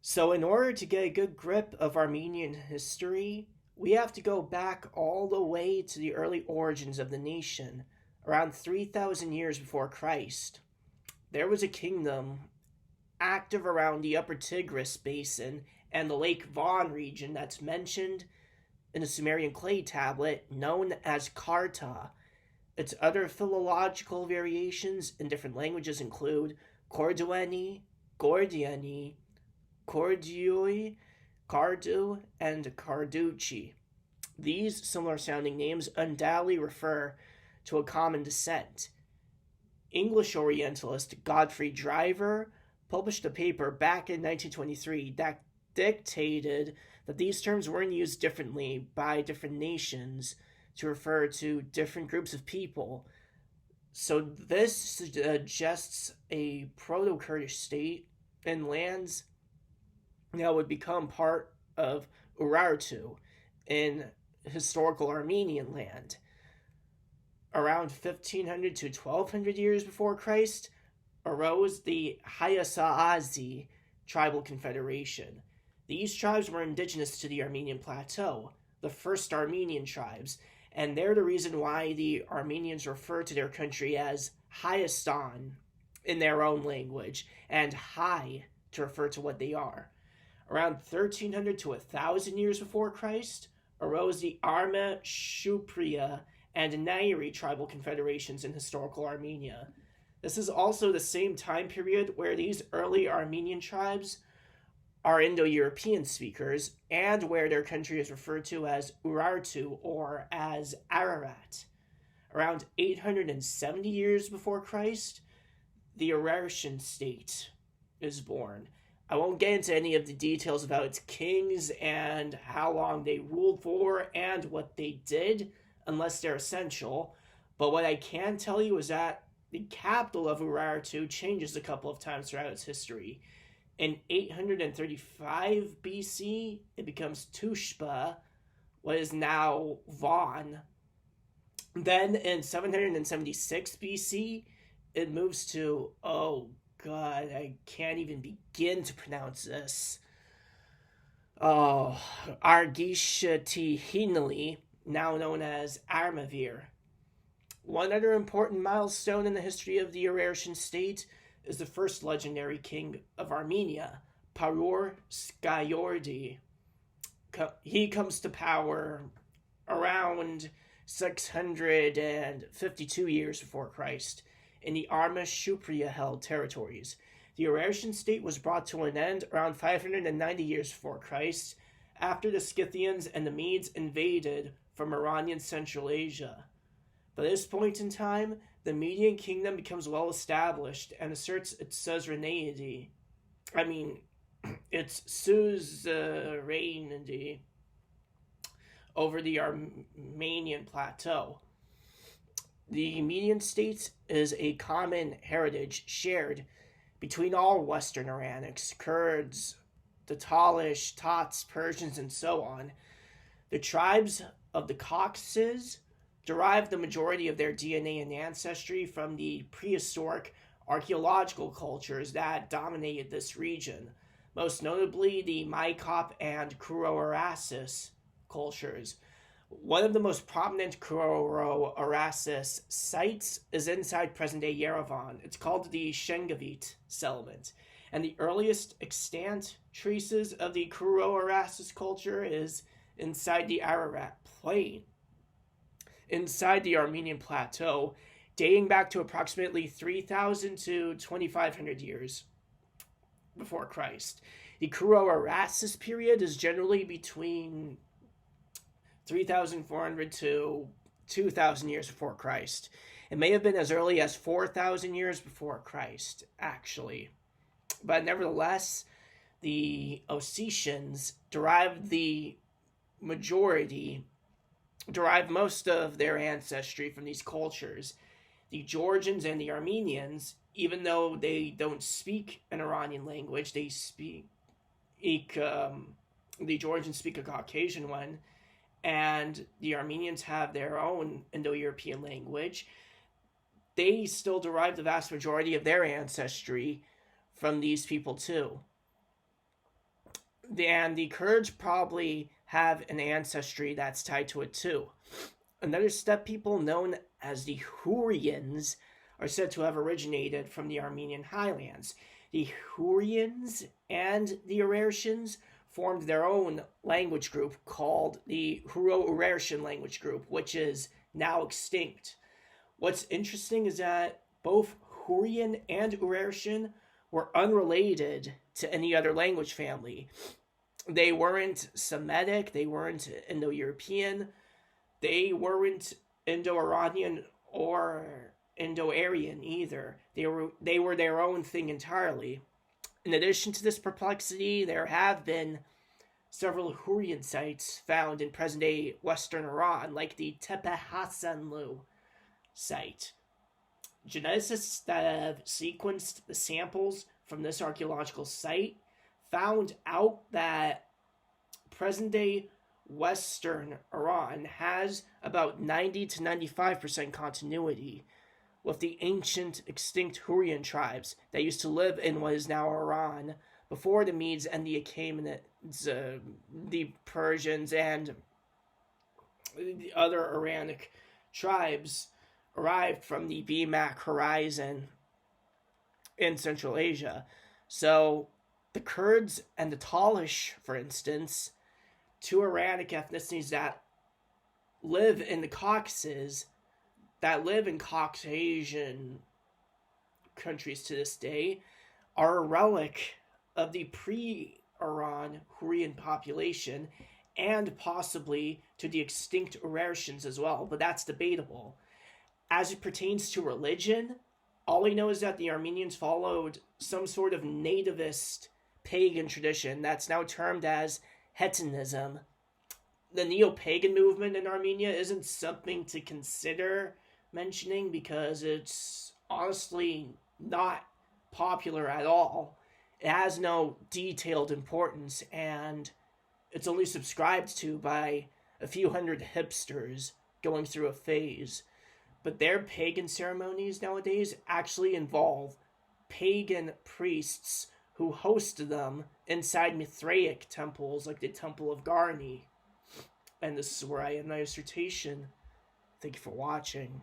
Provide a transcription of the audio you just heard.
So, in order to get a good grip of Armenian history, we have to go back all the way to the early origins of the nation, around 3,000 years before Christ. There was a kingdom active around the upper Tigris basin and the Lake Van region that's mentioned in a Sumerian clay tablet known as Karta. Its other philological variations in different languages include Cordueni, Gordiani, Cordiui, Cardu, and Carducci. These similar sounding names undoubtedly refer to a common descent. English Orientalist Godfrey Driver published a paper back in 1923 that dictated that these terms weren't used differently by different nations to refer to different groups of people. So this suggests a proto-Kurdish state and lands that would become part of Urartu in historical Armenian land. Around 1500 to 1200 years before Christ arose the Hayasa'azi tribal confederation. These tribes were indigenous to the Armenian plateau, the first Armenian tribes, and they're the reason why the Armenians refer to their country as Hayastan in their own language, and Hai to refer to what they are. Around 1300 to 1000 years before Christ arose the Arma, Shupria, and Nairi tribal confederations in historical Armenia. This is also the same time period where these early Armenian tribes are Indo-European speakers and where their country is referred to as Urartu or as Ararat. Around 870 years before Christ, the Urartian state is born. I won't get into any of the details about its kings and how long they ruled for and what they did, unless they're essential. But what I can tell you is that the capital of Urartu changes a couple of times throughout its history. In 835 BC, it becomes Tushpa, what is now Van. Then in 776 BC, it moves to, oh god, I can't even begin to pronounce this. Oh, Argisha-Hinali, now known as Armavir. One other important milestone in the history of the Urartian state is the first legendary king of Armenia, Parur Skyordi. He comes to power around 652 years before Christ in the Arma Shupria held territories. The Urartian state was brought to an end around 590 years before Christ after the Scythians and the Medes invaded from Iranian Central Asia. By this point in time, the Median kingdom becomes well established and asserts its suzerainty. Its suzerainty over the Armenian plateau. The Median state is a common heritage shared between all Western Iranics, Kurds, Tatalish, Tats, Persians, and so on. The tribes of the Caucasus derive the majority of their DNA and ancestry from the prehistoric archaeological cultures that dominated this region, most notably the Maikop and Kuro-Arasis cultures. One of the most prominent Kuro-Arasis sites is inside present-day Yerevan. It's called the Shengavit settlement. And the earliest extant traces of the Kuro-Arasis culture is inside the Ararat Plain, inside the Armenian plateau, dating back to approximately 3,000 to 2,500 years before Christ. The Kuro-Arasis period is generally between 3,400 to 2,000 years before Christ. It may have been as early as 4,000 years before Christ, actually. But nevertheless, the Ossetians derive most of their ancestry from these cultures. The Georgians and the Armenians, even though they don't speak an Iranian language, the Georgians speak a Caucasian one, and the Armenians have their own Indo-European language. They still derive the vast majority of their ancestry from these people too. And the Kurds probably have an ancestry that's tied to it too. Another steppe people known as the Hurrians are said to have originated from the Armenian highlands. The Hurrians and the Urartians formed their own language group called the Hurro-Urartian language group, which is now extinct. What's interesting is that both Hurrian and Urartian were unrelated to any other language family. They weren't Semitic, they weren't Indo-European, they weren't Indo-Iranian or Indo-Aryan either. They were their own thing entirely. In addition to this perplexity, there have been several Hurrian sites found in present-day Western Iran, like the Tepe Hassanlu site. Geneticists that have sequenced the samples from this archaeological site found out that present-day Western Iran has about 90 to 95% continuity with the ancient extinct Hurrian tribes that used to live in what is now Iran before the Medes and the Achaemenids, the Persians, and the other Iranic tribes arrived from the BMAC horizon in Central Asia. So the Kurds and the Talish, for instance, two Iranic ethnicities that live in the Caucasus, that live in Caucasian countries to this day, are a relic of the pre-Iran Hurrian population and possibly to the extinct Urartians as well, but that's debatable. As it pertains to religion, all we know is that the Armenians followed some sort of nativist pagan tradition that's now termed as Hellenism. The neo-pagan movement in Armenia isn't something to consider mentioning because it's honestly not popular at all. It has no detailed importance, and it's only subscribed to by a few hundred hipsters going through a phase. But their pagan ceremonies nowadays actually involve pagan priests who host them inside Mithraic temples like the Temple of Garni. And this is where I end my dissertation. Thank you for watching.